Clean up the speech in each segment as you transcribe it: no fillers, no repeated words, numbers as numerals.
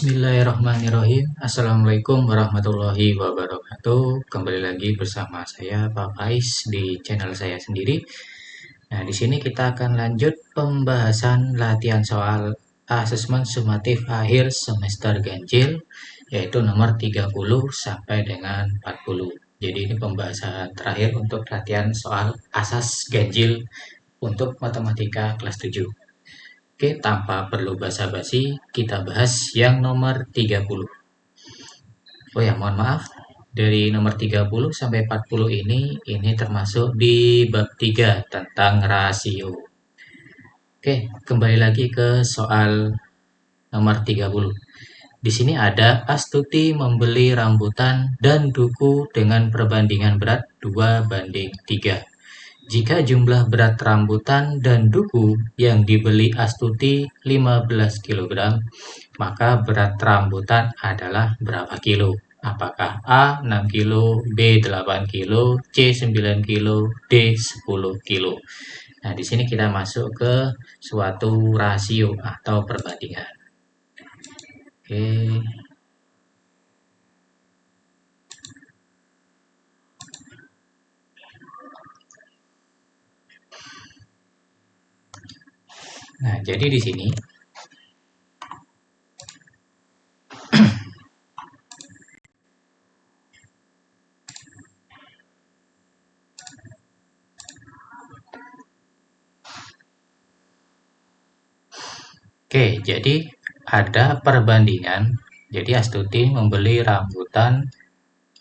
Bismillahirrahmanirrahim. Assalamualaikum warahmatullahi wabarakatuh. Kembali lagi bersama saya Pak Faiz di channel saya sendiri. Nah, di sini kita akan lanjut pembahasan latihan soal asesmen sumatif akhir semester ganjil, yaitu nomor 30 sampai dengan 40. Jadi ini pembahasan terakhir untuk latihan soal asas ganjil untuk matematika kelas 7. Oke, tanpa perlu basa-basi, kita bahas yang nomor 30. Oh ya, mohon maaf. Dari nomor 30 sampai 40 ini termasuk di bab 3 tentang rasio. Oke, kembali lagi ke soal nomor 30. Di sini ada Astuti membeli rambutan dan duku dengan perbandingan berat 2:3. Jika jumlah berat rambutan dan duku yang dibeli Astuti 15 kg, maka berat rambutan adalah berapa kilo? Apakah A 6 kilo, B 8 kilo, C 9 kilo, D 10 kilo? Nah, di sini kita masuk ke suatu rasio atau perbandingan. Oke. Nah, jadi di sini Oke, jadi ada perbandingan. Jadi Astuti membeli rambutan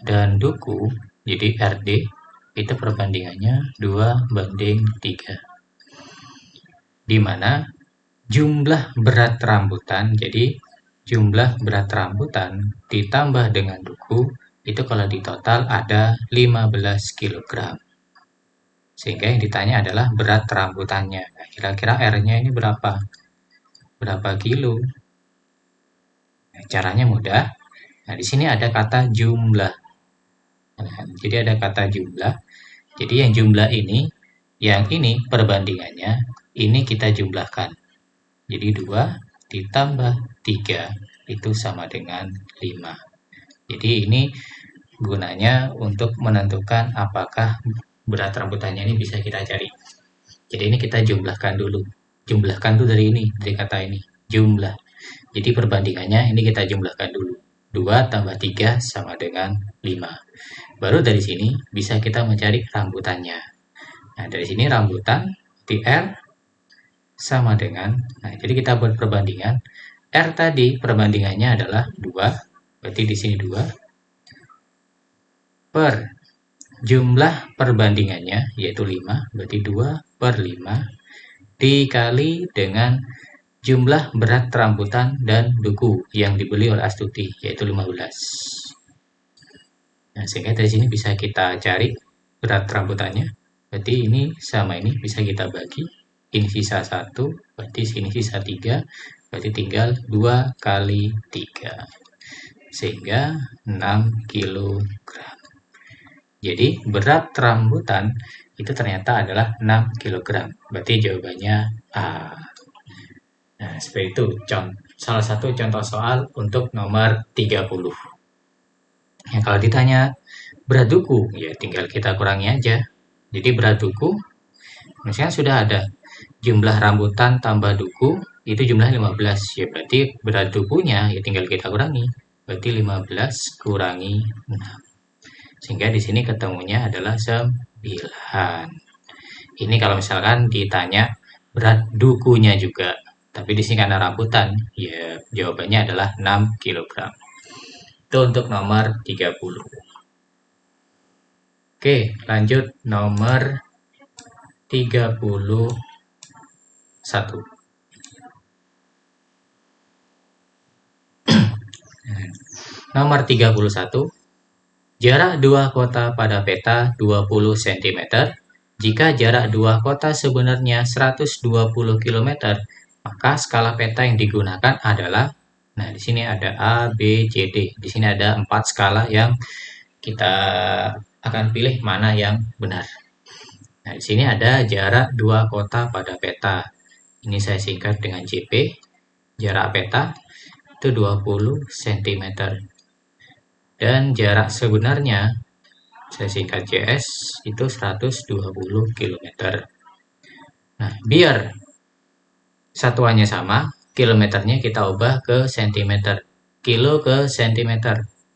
dan duku, jadi RD, itu perbandingannya 2:3. Di mana jumlah berat rambutan, jadi jumlah berat rambutan ditambah dengan duku, itu kalau di total ada 15 kg. Sehingga yang ditanya adalah berat rambutannya. Nah, kira-kira R-nya ini berapa? Berapa kilo? Nah, caranya mudah. Nah, di sini ada kata jumlah. Nah, jadi ada kata jumlah. Jadi yang jumlah ini, yang ini perbandingannya, ini kita jumlahkan. Jadi 2 ditambah 3 itu sama dengan 5. Jadi ini gunanya untuk menentukan apakah berat rambutannya ini bisa kita cari. Jadi ini kita jumlahkan dulu. Jumlahkan dulu dari ini, dari kata ini. Jumlah. Jadi perbandingannya ini kita jumlahkan dulu. 2 tambah 3 sama dengan 5. Baru dari sini bisa kita mencari rambutannya. Nah, dari sini rambutan di R sama dengan, nah jadi kita buat perbandingan. R tadi perbandingannya adalah 2, berarti di sini 2, per jumlah perbandingannya yaitu 5, berarti 2/5, dikali dengan jumlah berat rambutan dan duku yang dibeli oleh Astuti, yaitu 15. Nah, sehingga dari sini bisa kita cari berat rambutannya. Berarti ini sama ini bisa kita bagi. Ini sisa 1, berarti sini sisa 3, berarti tinggal 2 kali 3. Sehingga 6 kg. Jadi berat rambutan itu ternyata adalah 6 kg. Berarti jawabannya A. Nah, seperti itu salah satu contoh soal untuk nomor 30. Ya, kalau ditanya berat duku, ya tinggal kita kurangi aja. Jadi berat duku, misalnya sudah ada jumlah rambutan tambah duku, itu jumlah 15. Ya berarti berat dukunya, ya tinggal kita kurangi. Berarti 15 kurangi 6. Sehingga di sini ketemunya adalah 9. Ini kalau misalkan ditanya berat dukunya juga. Tapi di sini karena rambutan, ya jawabannya adalah 6 kg. Itu untuk nomor 30. Oke, lanjut nomor 31. Nomor 31. Jarak dua kota pada peta 20 cm. Jika jarak dua kota sebenarnya 120 km, maka skala peta yang digunakan adalah, nah di sini ada A, B, C, D. Di sini ada 4 skala yang kita akan pilih mana yang benar. Nah, di sini ada jarak dua kota pada peta. Ini saya singkat dengan JP, jarak peta. itu 20 cm. Dan jarak sebenarnya, saya singkat JS, itu 120 km. Nah, biar satuannya sama, kilometernya kita ubah ke cm. Kilo ke cm,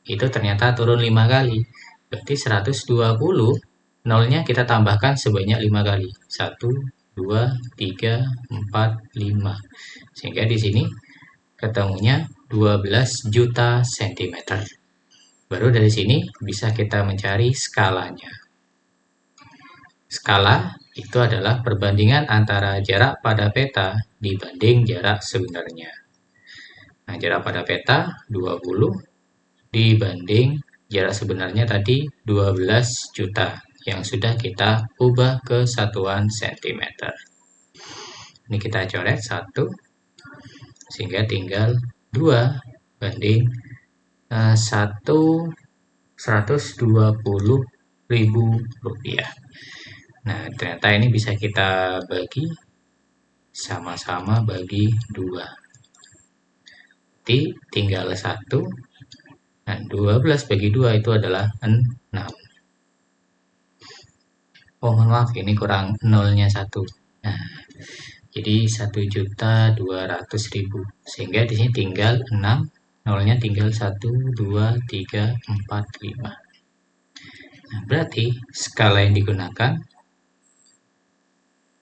itu ternyata turun 5 kali. Berarti 120, nolnya kita tambahkan sebanyak 5 kali. 1, 2, 3, 4, 5. Sehingga di sini ketemunya 12 juta cm. Baru dari sini bisa kita mencari skalanya. Skala itu adalah perbandingan antara jarak pada peta dibanding jarak sebenarnya. Nah, jarak pada peta 20 dibanding jarak sebenarnya tadi 12 juta yang sudah kita ubah ke satuan cm. Ini kita coret 1 sehingga tinggal 2 banding 120.000 rupiah. Nah, ternyata ini bisa kita bagi sama-sama bagi 2. Jadi tinggal 1. Nah, 12 bagi 2 itu adalah 6. Oh, mohon maaf, ini kurang nolnya 1. Nah, jadi 1.200.000. Sehingga di sini tinggal 6, nolnya tinggal 1, 2, 3, 4, 5. Nah, berarti skala yang digunakan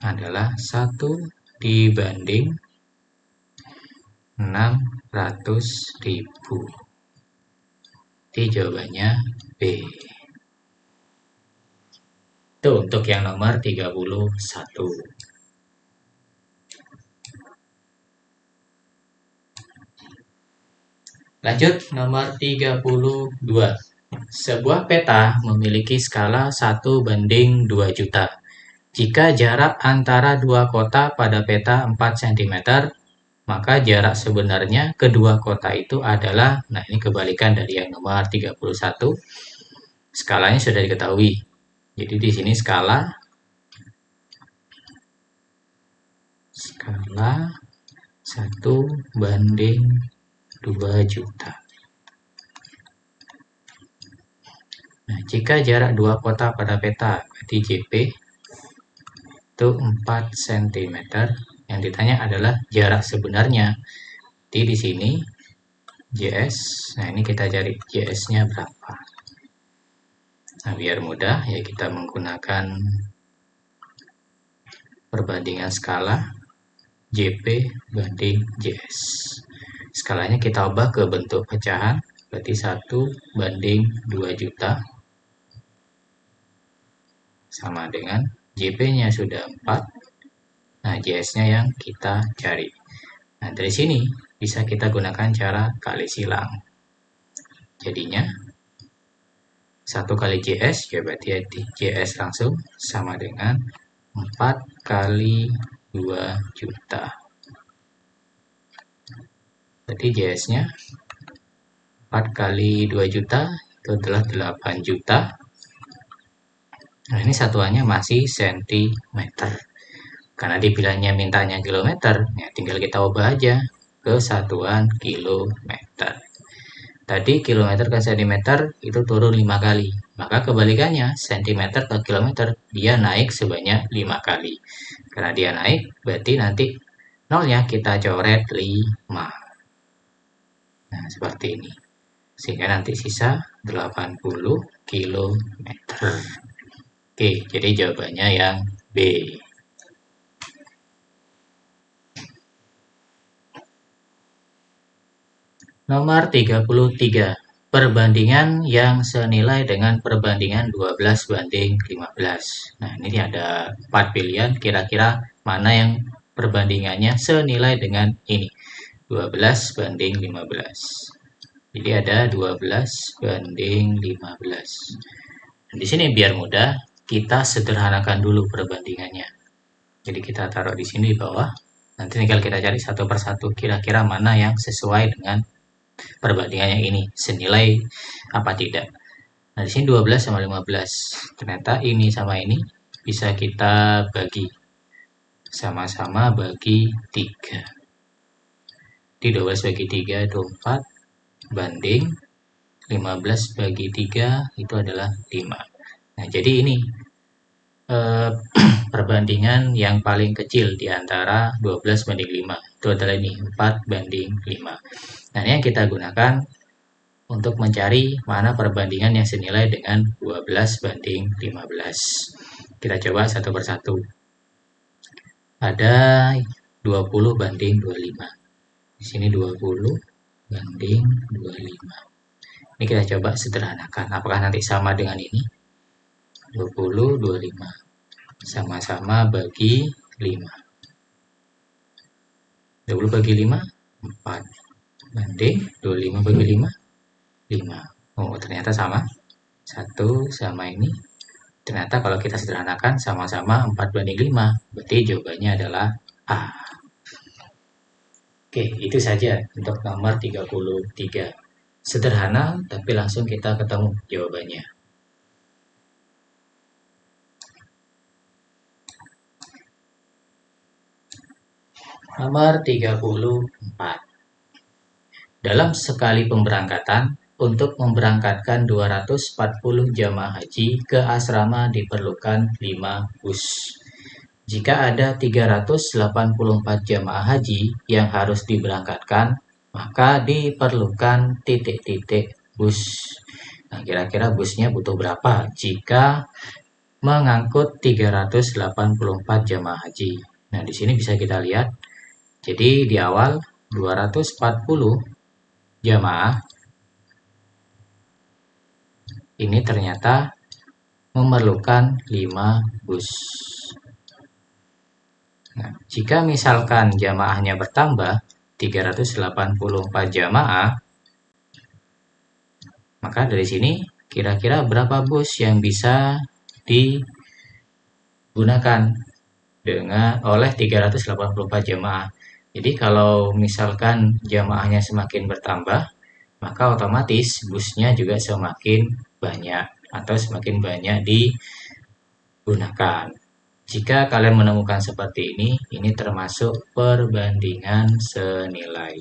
adalah 1 dibanding 600.000. Jadi jawabannya B. Itu untuk yang nomor 31. Lanjut nomor 32. Sebuah peta memiliki skala 1 banding 2 juta. Jika jarak antara dua kota pada peta 4 cm, maka jarak sebenarnya kedua kota itu adalah, nah ini kebalikan dari yang nomor 31. Skalanya sudah diketahui. Jadi di sini skala 1 banding 2 juta. Nah, jika jarak dua kota pada peta, berarti JP itu 4 cm. Yang ditanya adalah jarak sebenarnya. Jadi di sini JS, nah ini kita cari JS-nya berapa. Nah, biar mudah ya kita menggunakan perbandingan skala JP banding JS. Skalanya kita ubah ke bentuk pecahan, berarti 1 banding 2 juta sama dengan JP-nya sudah 4. Nah, JS-nya yang kita cari. Nah, dari sini bisa kita gunakan cara kali silang. Jadinya 1 kali JS, ya berarti JS langsung sama dengan 4 kali 2 juta. Berarti JS-nya 4 kali 2 juta itu adalah 8 juta. Nah, ini satuannya masih sentimeter. Karena dibilangnya mintanya kilometer, ya tinggal kita ubah aja ke satuan kilometer. Tadi kilometer ke sentimeter itu turun 5 kali. Maka kebalikannya, sentimeter ke kilometer, dia naik sebanyak 5 kali. Karena dia naik, berarti nanti nolnya kita coret 5. Nah, seperti ini. Sehingga nanti sisa 80 km. Oke, jadi jawabannya yang B. Nomor 33. Perbandingan yang senilai dengan perbandingan 12 banding 15. Nah, ini ada 4 pilihan. Kira-kira mana yang perbandingannya senilai dengan ini. 12 banding 15. Jadi ada 12 banding 15. Di sini biar mudah, kita sederhanakan dulu perbandingannya. Jadi kita taruh di sini di bawah. Nanti tinggal kita cari satu persatu kira-kira mana yang sesuai dengan perbandingannya ini, senilai apa tidak. Nah, di sini 12 sama 15. Ternyata ini sama ini bisa kita bagi. Sama-sama bagi 3. Di 12 bagi 3 itu 4 banding 15 bagi 3 itu adalah 5. Nah, jadi ini perbandingan yang paling kecil di antara 12 banding 5. Itu adalah ini, 4 banding 5. Nah, ini yang kita gunakan untuk mencari mana perbandingan yang senilai dengan 12 banding 15. Kita coba satu persatu. Ada 20 banding 25. Di sini 20 banding 25. Ini kita coba sederhanakan. Apakah nanti sama dengan ini? 20, 25. Sama-sama bagi 5. 20 bagi 5, 4. Banding 25 bagi 5, 5. Oh, ternyata sama. 1 sama ini. Ternyata kalau kita sederhanakan sama-sama 4 banding 5. Berarti jawabannya adalah A. Oke, itu saja untuk nomor 33. Sederhana, tapi langsung kita ketemu jawabannya. Nomor 34. Dalam sekali pemberangkatan, untuk memberangkatkan 240 jamaah haji ke asrama diperlukan 5 bus. Jika ada 384 jamaah haji yang harus diberangkatkan, maka diperlukan titik-titik bus. Nah, kira-kira busnya butuh berapa jika mengangkut 384 jamaah haji? Nah, di sini bisa kita lihat. Jadi di awal 240 jamaah ini ternyata memerlukan 5 bus. Nah, jika misalkan jamaahnya bertambah 384 jamaah, maka dari sini kira-kira berapa bus yang bisa digunakan oleh 384 jamaah. Jadi kalau misalkan jamaahnya semakin bertambah, maka otomatis busnya juga semakin banyak atau semakin banyak digunakan. Jika kalian menemukan seperti ini termasuk perbandingan senilai.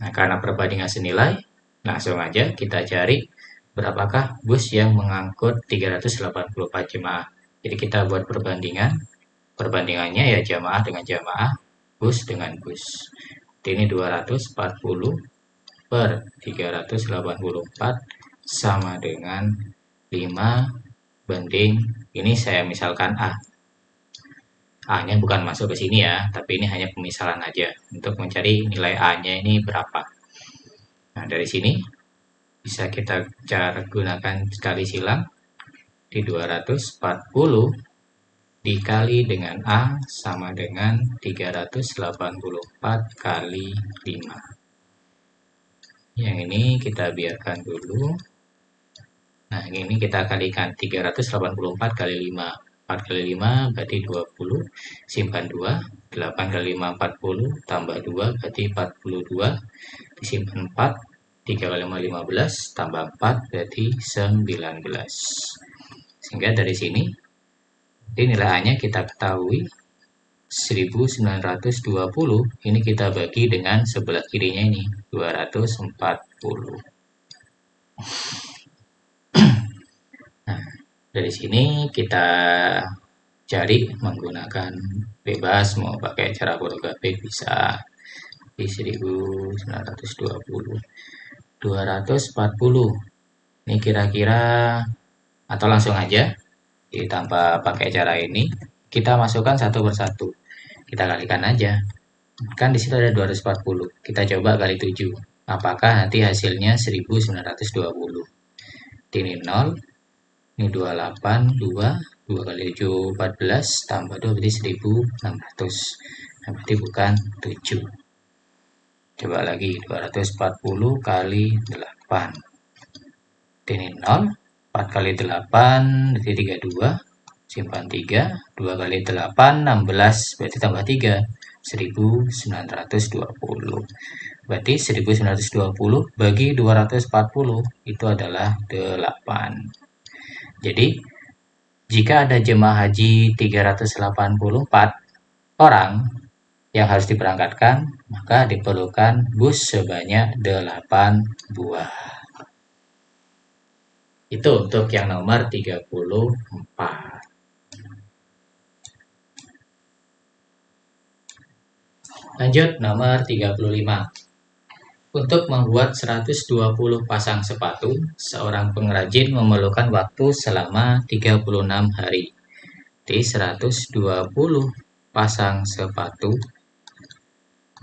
Nah, karena perbandingan senilai, langsung aja kita cari berapakah bus yang mengangkut 384 jemaah. Jadi kita buat perbandingan. Perbandingannya ya jamaah dengan jamaah, bus dengan bus. Jadi ini 240 per 384 sama dengan 5 banding, ini saya misalkan A. A-nya bukan masuk ke sini ya, tapi ini hanya pemisalan aja untuk mencari nilai A-nya ini berapa. Nah, dari sini bisa kita cara gunakan sekali silang. Di 240 dikali dengan A sama dengan 384 kali 5. Yang ini kita biarkan dulu. Nah, ini kita kalikan 384 kali 5. 4 kali 5 berarti 20, simpan 2, 8 kali 5 40, tambah 2 berarti 42, disimpan 4, 3 kali 5 15, tambah 4 berarti 19. Sehingga dari sini, nilai A-nya kita ketahui 1920, ini kita bagi dengan sebelah kirinya ini, 240. Nah, dari sini kita cari menggunakan bebas, mau pakai cara fotografik bisa di 1920. 240. Ini kira-kira atau langsung aja tanpa pakai cara ini, kita masukkan satu persatu. Kita kalikan aja. Kan di situ ada 240. Kita coba kali 7. Apakah nanti hasilnya 1920? Ini 0. Ini 28, 2. 2 kali 7, 14. Tambah 2 berarti 1600. Nah, berarti bukan 7. Coba lagi. 240 kali 8. Ini 0. 4 kali 8 berarti 32. Simpan 3. 2 kali 8, 16. Berarti tambah 3. 1920. Berarti 1920 bagi 240 itu adalah 8. Jadi jika ada jemaah haji 384 orang yang harus diberangkatkan, maka diperlukan bus sebanyak 8 buah. Itu untuk yang nomor 34. Lanjut nomor 35. Untuk membuat 120 pasang sepatu, seorang pengrajin memerlukan waktu selama 36 hari. Jadi 120 pasang sepatu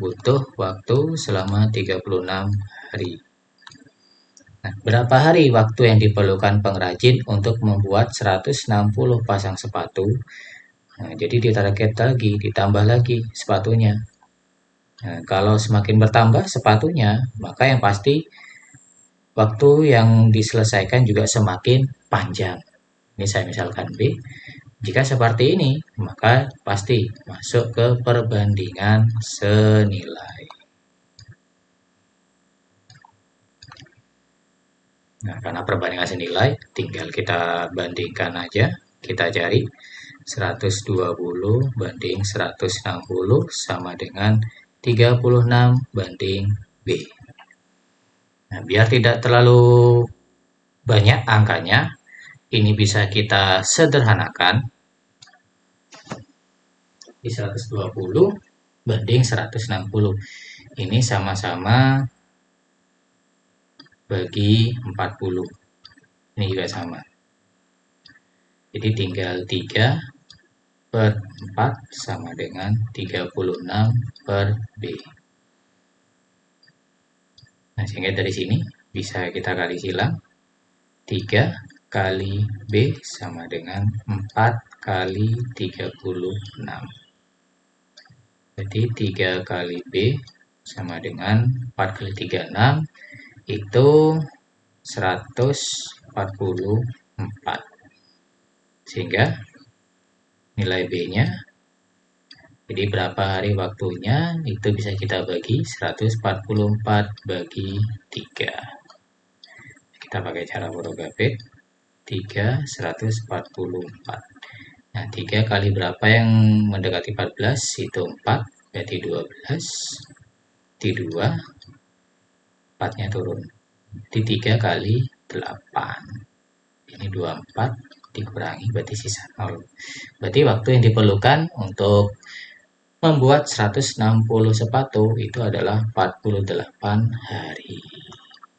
butuh waktu selama 36 hari. Nah, berapa hari waktu yang diperlukan pengrajin untuk membuat 160 pasang sepatu? Nah, jadi ditarget lagi, ditambah lagi sepatunya. Nah, kalau semakin bertambah sepatunya, maka yang pasti waktu yang diselesaikan juga semakin panjang. Ini saya misalkan B. Jika seperti ini, maka pasti masuk ke perbandingan senilai. Nah, karena perbandingan senilai, tinggal kita bandingkan aja. Kita cari 120 banding 160 sama dengan 36 banding B. Nah, biar tidak terlalu banyak angkanya, ini bisa kita sederhanakan. Di 120 banding 160. Ini sama-sama bagi 40. Ini juga sama. Jadi tinggal 3 per 4 sama dengan 36 per B. Nah, sehingga dari sini bisa kita kali silang. 3 kali B sama dengan 4 kali 36. Jadi 3 kali B sama dengan 4 kali 36 itu 144. Sehingga nilai B-nya, jadi berapa hari waktunya, itu bisa kita bagi 144 bagi 3. Kita pakai cara photographic. 3, 144. Nah, 3 kali berapa yang mendekati 14? Itu 4, berarti 12. Di 2, 4-nya turun. Di 3 kali 8. Ini 24, dikurangi, berarti sisa 0. Berarti waktu yang diperlukan untuk membuat 160 sepatu itu adalah 48 hari.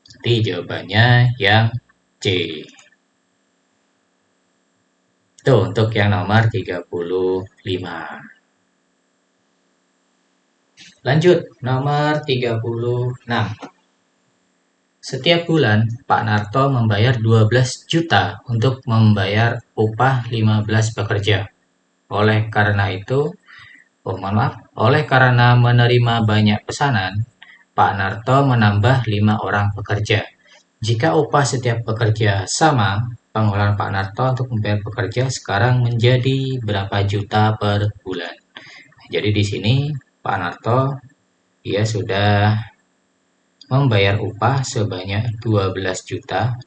Jadi jawabannya yang C. Itu untuk yang nomor 35. Lanjut, nomor 36. Setiap bulan, Pak Narto membayar 12 juta untuk membayar upah 15 pekerja. Oleh karena menerima banyak pesanan, Pak Narto menambah 5 orang pekerja. Jika upah setiap pekerja sama, pengeluaran Pak Narto untuk membayar pekerja sekarang menjadi berapa juta per bulan. Jadi di sini Pak Narto dia sudah membayar upah sebanyak 12 juta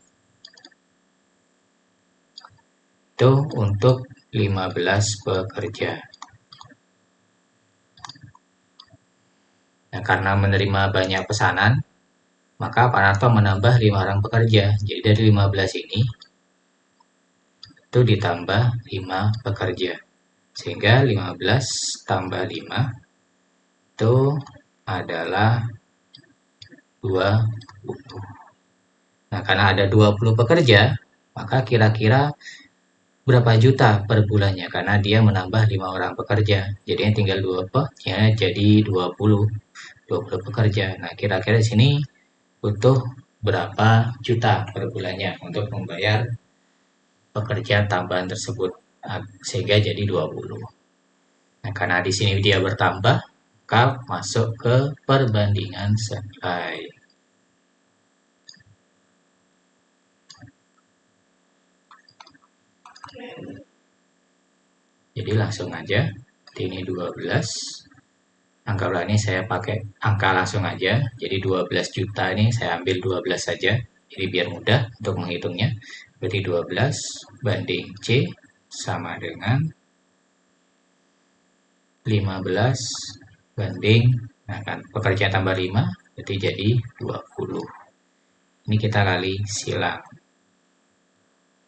itu untuk 15 pekerja. Nah, karena menerima banyak pesanan, maka Pak Narto menambah 5 orang pekerja. Jadi dari 15 ini itu ditambah 5 pekerja. Sehingga 15 tambah 5 itu adalah 20. Nah, karena ada 20 pekerja, maka kira-kira berapa juta per bulannya? Karena dia menambah 5 orang pekerja. Jadinya tinggal 2 ya jadi 20 pekerja. Nah, kira-kira di sini butuh berapa juta per bulannya untuk membayar pekerja tambahan tersebut, sehingga jadi 20. Nah, karena di sini dia bertambah, maka masuk ke perbandingan senilai. Jadi langsung aja, ini 12. Anggaplah ini saya pakai angka langsung aja. Jadi 12 juta ini saya ambil 12 saja. Jadi biar mudah untuk menghitungnya. Berarti 12 banding C sama dengan 15 banding, nah kan pekerja tambah 5 berarti jadi 20. Ini kita kali silang.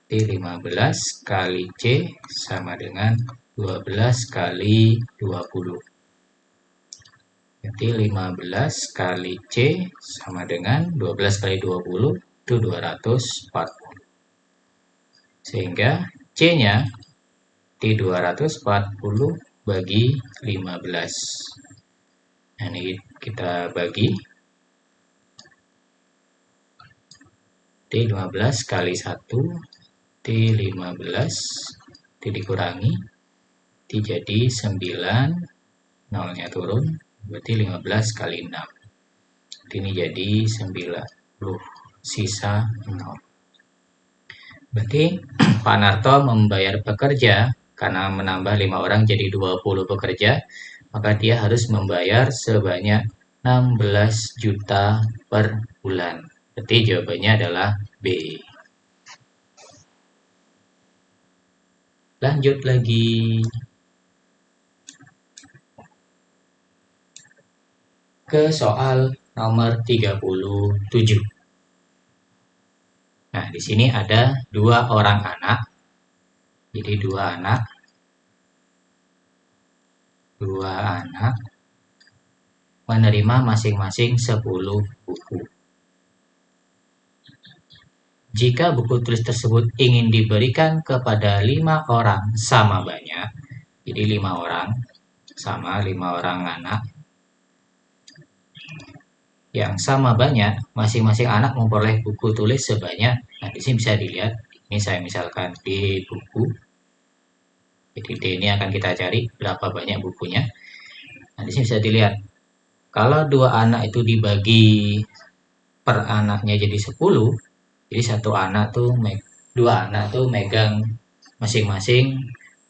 Jadi 15 kali C sama dengan 12 kali 20. Jadi 15 kali C sama dengan 12 kali 20 itu 240. Sehingga C-nya di 240 bagi 15. Nah, ini kita bagi. D15 kali 1, D15 dikurangi, D jadi 9, nolnya turun, berarti 15 kali 6. Ini jadi 90, sisa 0. Berarti Pak Narto membayar pekerja karena menambah 5 orang jadi 20 pekerja, maka dia harus membayar sebanyak 16 juta per bulan. Berarti jawabannya adalah B. Lanjut lagi. Ke soal nomor 37. Nah, di sini ada 2 orang anak. Jadi 2 anak menerima masing-masing 10 buku. Jika buku tulis tersebut ingin diberikan kepada 5 orang sama banyak, jadi 5 orang sama 5 orang anak yang sama banyak, masing-masing anak memperoleh buku tulis sebanyak, nah di sini bisa dilihat, ini saya misalkan D buku, jadi D ini akan kita cari berapa banyak bukunya. Nah di sini bisa dilihat, kalau 2 anak itu dibagi per anaknya jadi 10, jadi 2 anak tuh megang masing-masing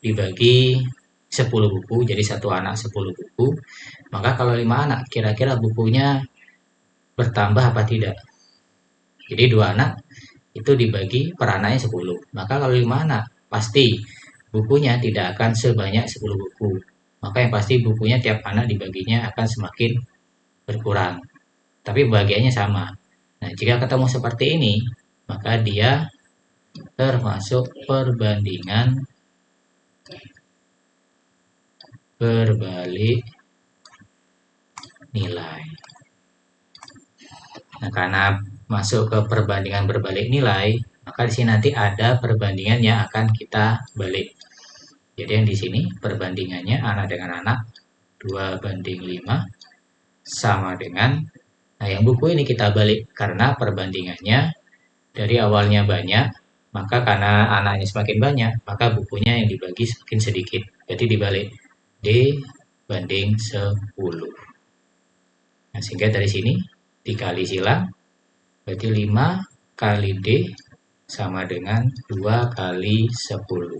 dibagi 10 buku, jadi 1 anak 10 buku. Maka kalau 5 anak, kira-kira bukunya bertambah apa tidak? Jadi 2 anak itu dibagi per anaknya 10. Maka kalau 5 anak, pasti bukunya tidak akan sebanyak 10 buku. Maka yang pasti bukunya tiap anak dibaginya akan semakin berkurang. Tapi bagiannya sama. Nah, jika ketemu seperti ini, maka dia termasuk perbandingan berbalik nilai. Nah, karena masuk ke perbandingan berbalik nilai, maka di sini nanti ada perbandingan yang akan kita balik. Jadi yang di sini perbandingannya anak dengan anak 2:5 sama dengan, nah yang buku ini kita balik karena perbandingannya dari awalnya banyak, maka karena anaknya semakin banyak, maka bukunya yang dibagi semakin sedikit. Jadi dibalik D/10. Nah, sehingga dari sini dikali silang, berarti 5 kali D sama dengan 2 kali 10.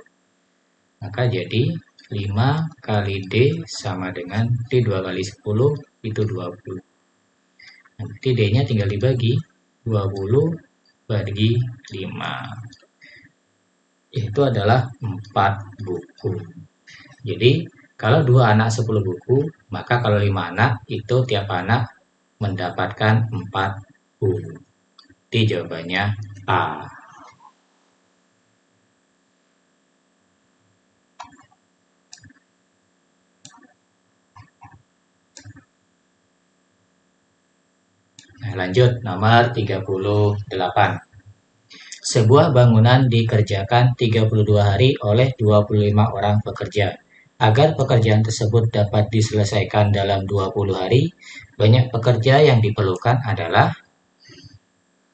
Maka jadi 5 kali D sama dengan D 2 kali 10 itu 20. Nah, berarti D-nya tinggal dibagi 20 bagi 5. Itu adalah 4 buku. Jadi kalau 2 anak 10 buku, maka kalau 5 anak itu tiap anak mendapatkan 4 buku. Jadi jawabannya A. Nah, lanjut nomor 38. Sebuah bangunan dikerjakan 32 hari oleh 25 orang pekerja. Agar pekerjaan tersebut dapat diselesaikan dalam 20 hari, banyak pekerja yang diperlukan adalah,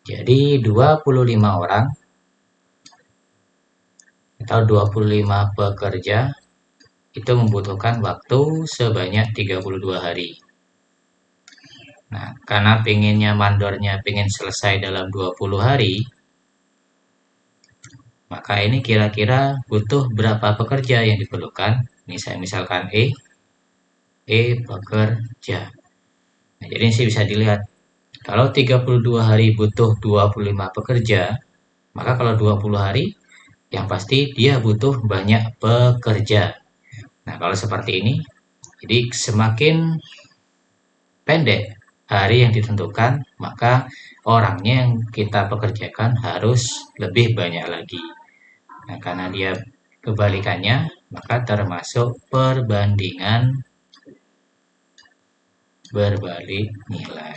jadi 25 orang atau 25 pekerja itu membutuhkan waktu sebanyak 32 hari. Nah, karena mandornya pengen selesai dalam 20 hari, maka ini kira-kira butuh berapa pekerja yang diperlukan? Ini saya misalkan E pekerja. Nah, jadi ini bisa dilihat. Kalau 32 hari butuh 25 pekerja, maka kalau 20 hari Yang pasti dia butuh banyak pekerja. Nah, kalau seperti ini, jadi semakin pendek hari yang ditentukan, maka orangnya yang kita pekerjakan harus lebih banyak lagi. Nah, karena dia kebalikannya, maka termasuk perbandingan berbalik nilai.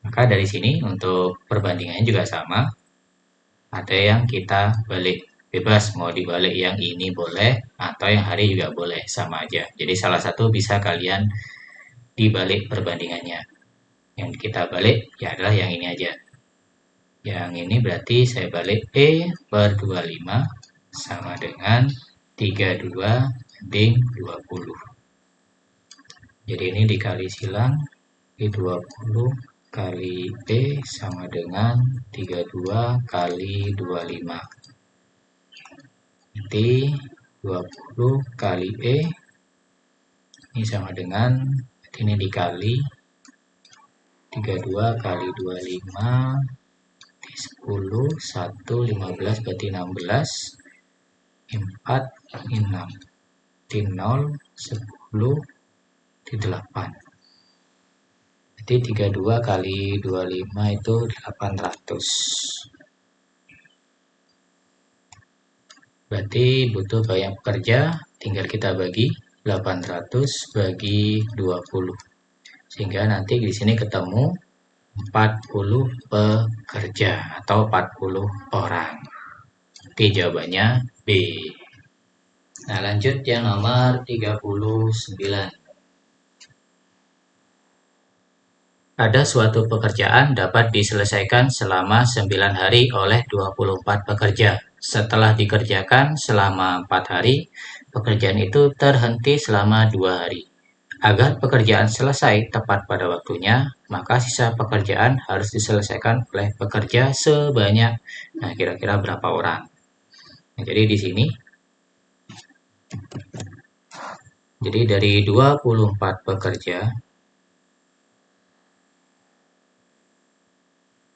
Maka dari sini untuk perbandingannya juga sama. Ada yang kita balik. Bebas, mau dibalik yang ini boleh, atau yang hari juga boleh, sama aja. Jadi salah satu bisa kalian dibalik perbandingannya. Yang kita balik ya adalah yang ini aja. Yang ini berarti saya balik E per 25 sama dengan 32 banding 20. Jadi ini dikali silang, I20 kali E sama dengan 32 kali 25. Nanti 20 kali E ini sama dengan, ini dikali 32 kali 25 10, 1, 15 berarti 16, 4, 6, 0, 10, 8. Jadi 32 kali 25 itu 800. Berarti butuh banyak pekerja, tinggal kita bagi 800 bagi 20. Sehingga nanti di sini ketemu 40 pekerja atau 40 orang. Oke, jawabannya B. Nah, lanjut yang nomor 39. Ada suatu pekerjaan dapat diselesaikan selama 9 hari oleh 24 pekerja. Setelah dikerjakan selama 4 hari, pekerjaan itu terhenti selama 2 hari. Agar pekerjaan selesai tepat pada waktunya, maka sisa pekerjaan harus diselesaikan oleh pekerja sebanyak, nah kira-kira berapa orang? Nah, jadi di sini, jadi dari 24 pekerja,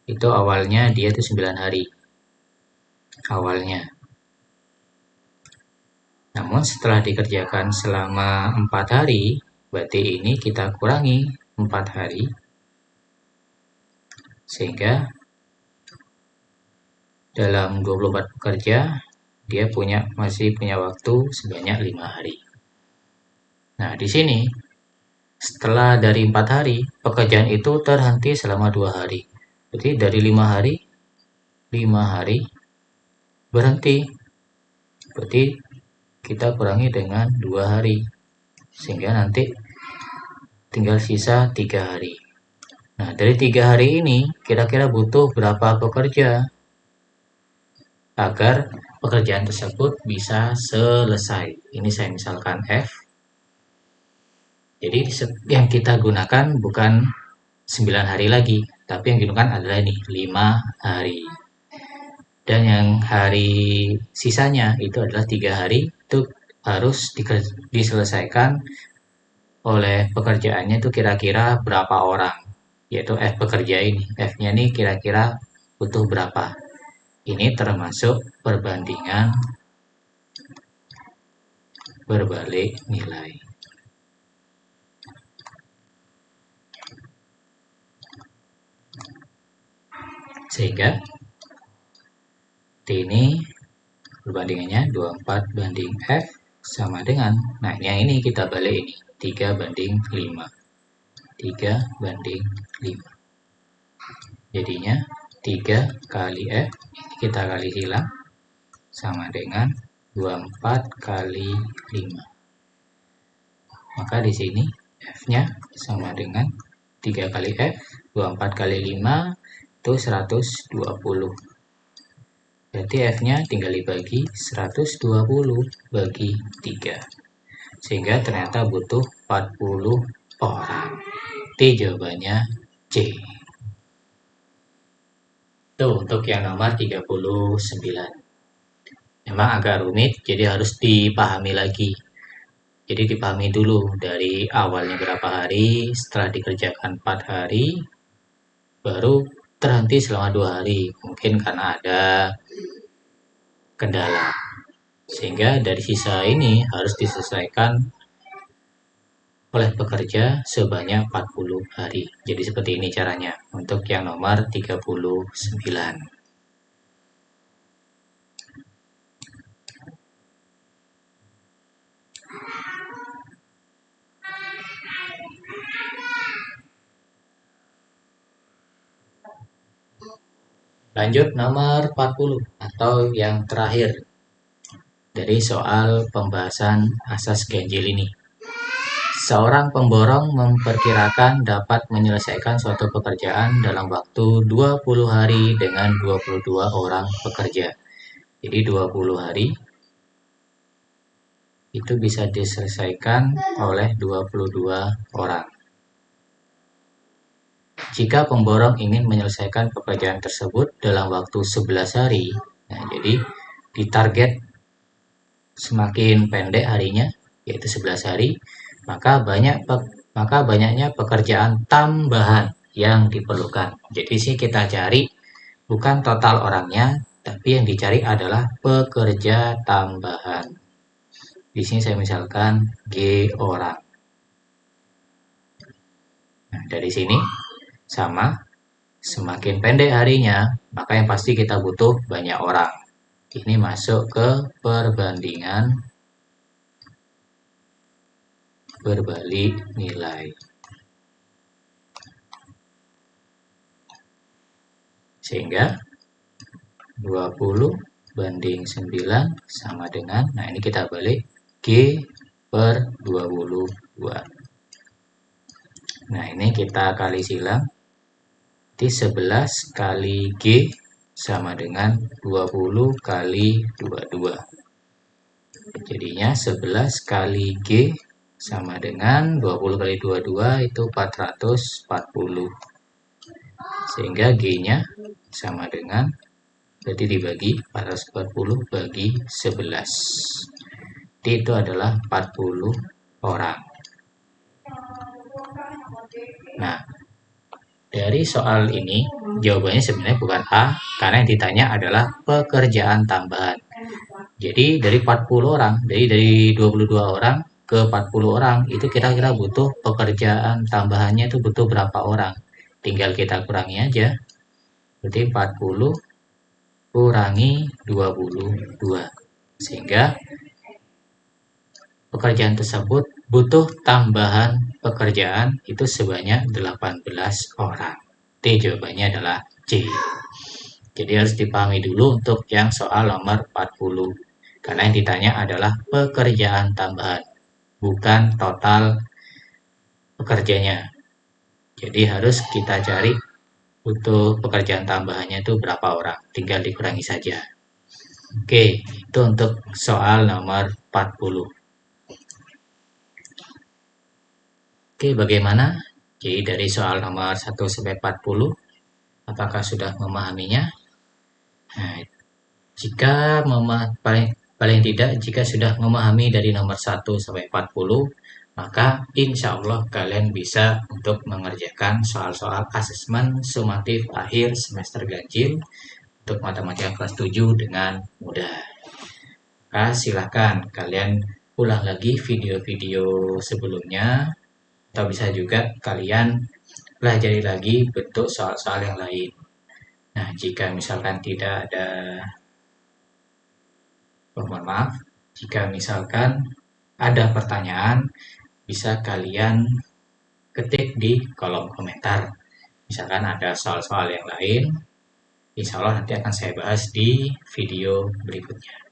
itu awalnya dia itu 9 hari. Awalnya. Namun setelah dikerjakan selama 4 hari, berarti ini kita kurangi 4 hari. Sehingga dalam 24 pekerja, dia masih punya waktu sebanyak 5 hari. Nah, di sini, setelah dari 4 hari, pekerjaan itu terhenti selama 2 hari. Jadi dari 5 hari berhenti. Berarti kita kurangi dengan 2 hari. Sehingga nanti tinggal sisa 3 hari. Nah, dari 3 hari ini kira-kira butuh berapa pekerja agar pekerjaan tersebut bisa selesai. Ini saya misalkan F. Jadi yang kita gunakan bukan 9 hari lagi, tapi yang digunakan adalah ini 5 hari. Dan yang hari sisanya itu adalah 3 hari, itu harus diselesaikan oleh pekerjaannya itu kira-kira berapa orang, yaitu F pekerja ini. F-nya ini kira-kira butuh berapa. Ini termasuk perbandingan berbalik nilai. Sehingga T ini perbandingannya 24 banding F sama dengan, nah yang ini kita balik ini, 3 banding 5. 3 banding 5. Jadinya 3 kali F, kita kali silang, sama dengan 24 kali 5. Maka di sini F-nya sama dengan 3 kali F, 24 kali 5 itu 120. Berarti F-nya tinggal dibagi 120 bagi 3. Sehingga ternyata butuh 40 orang. T jawabannya C. Tuh untuk yang nomor 39. Memang agak rumit, jadi harus dipahami lagi. Jadi dipahami dulu dari awalnya berapa hari, setelah dikerjakan 4 hari, baru terhenti selama 2 hari, mungkin karena ada kendala. Sehingga dari sisa ini harus diselesaikan oleh pekerja sebanyak 40 hari. Jadi seperti ini caranya untuk yang nomor 39. Lanjut nomor 40 atau yang terakhir dari soal pembahasan asas ganjil ini. Seorang pemborong memperkirakan dapat menyelesaikan suatu pekerjaan dalam waktu 20 hari dengan 22 orang pekerja. Jadi 20 hari itu bisa diselesaikan oleh 22 orang. Jika pemborong ingin menyelesaikan pekerjaan tersebut dalam waktu 11 hari, nah jadi ditarget semakin pendek harinya, yaitu 11 hari, maka banyaknya pekerjaan tambahan yang diperlukan. Jadi sih kita cari bukan total orangnya, tapi yang dicari adalah pekerja tambahan. Di sini saya misalkan G orang. Nah, dari sini sama, semakin pendek harinya, maka yang pasti kita butuh banyak orang. Ini masuk ke perbandingan berbalik nilai. Sehingga 20 banding 9 sama dengan, nah ini kita balik G per 22. Nah ini kita kali silang, jadi 11 kali G sama dengan 20 kali 22. Jadinya 11 kali G sama dengan 20 kali 22 itu 440. Sehingga G-nya sama dengan, berarti dibagi 440 bagi 11. Jadi itu adalah 40 orang. Nah, dari soal ini jawabannya sebenarnya bukan A, karena yang ditanya adalah pekerjaan tambahan. Jadi dari 40 orang, dari 22 orang ke 40 orang, itu kira-kira butuh pekerjaan tambahannya itu butuh berapa orang. Tinggal kita kurangi aja. Berarti 40 kurangi 22. Sehingga pekerjaan tersebut butuh tambahan pekerjaan itu sebanyak 18 orang. D jawabannya adalah C. Jadi harus dipahami dulu untuk yang soal nomor 40. Karena yang ditanya adalah pekerjaan tambahan, bukan total pekerjanya. Jadi harus kita cari untuk pekerjaan tambahannya itu berapa orang. Tinggal dikurangi saja. Oke, itu untuk soal nomor 40. Oke, bagaimana? Jadi dari soal nomor 1 sampai 40, apakah sudah memahaminya? Nah, jika paling tidak jika sudah memahami dari nomor 1 sampai 40, maka insya Allah kalian bisa untuk mengerjakan soal-soal asesmen sumatif akhir semester ganjil untuk matematika kelas 7 dengan mudah. Maka silakan kalian ulang lagi video-video sebelumnya, atau bisa juga kalian pelajari lagi bentuk soal-soal yang lain. Nah, jika misalkan tidak ada, mohon maaf, jika misalkan ada pertanyaan, bisa kalian ketik di kolom komentar. Misalkan ada soal-soal yang lain, insya Allah nanti akan saya bahas di video berikutnya.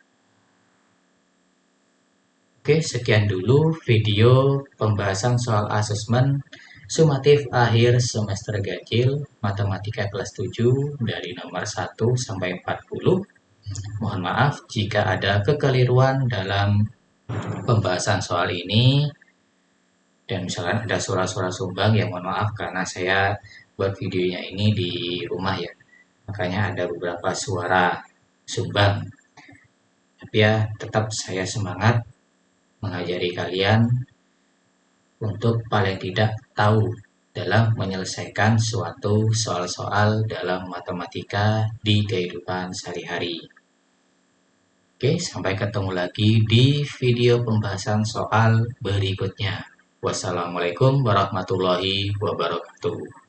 Oke, sekian dulu video pembahasan soal asesmen sumatif akhir semester ganjil matematika kelas 7 dari nomor 1 sampai 40. Mohon maaf jika ada kekeliruan dalam pembahasan soal ini, dan misalkan ada suara-suara sumbang, ya mohon maaf karena saya buat videonya ini di rumah ya, makanya ada beberapa suara sumbang. Tapi ya tetap saya semangat mengajari kalian untuk paling tidak tahu dalam menyelesaikan suatu soal-soal dalam matematika di kehidupan sehari-hari. Oke, sampai ketemu lagi di video pembahasan soal berikutnya. Wassalamualaikum warahmatullahi wabarakatuh.